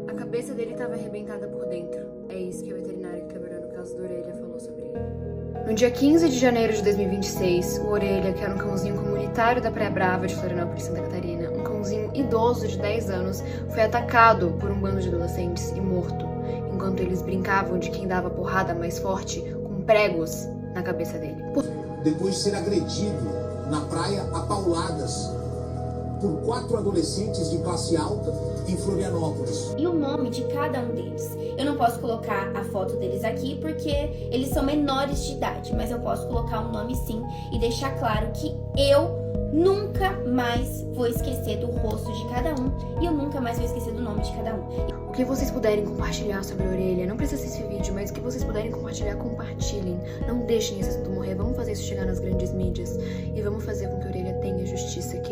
A cabeça dele estava arrebentada por dentro. É isso que a veterinária que trabalhou no caso da Orelha falou sobre ele. No dia 15 de janeiro de 2026, o Orelha, que era um cãozinho comunitário da Praia Brava de Florianópolis, Santa Catarina, um cãozinho idoso de 10 anos, foi atacado por um bando de adolescentes e morto, enquanto eles brincavam de quem dava porrada mais forte com pregos na cabeça dele. Depois de ser agredido na praia a pauladas por 4 adolescentes de classe alta em Florianópolis. E o nome de cada um deles. Eu não posso colocar a foto deles aqui porque eles são menores de idade, mas eu posso colocar um nome sim e deixar claro que eu nunca mais vou esquecer do rosto de cada um e eu nunca mais vou esquecer do nome de cada um. O que vocês puderem compartilhar sobre a Orelha, não precisa ser esse vídeo, mas o que vocês puderem compartilhar, compartilhem. Não deixem esse assunto morrer, vamos fazer isso chegar nas grandes mídias e vamos fazer com que a Orelha tenha a justiça que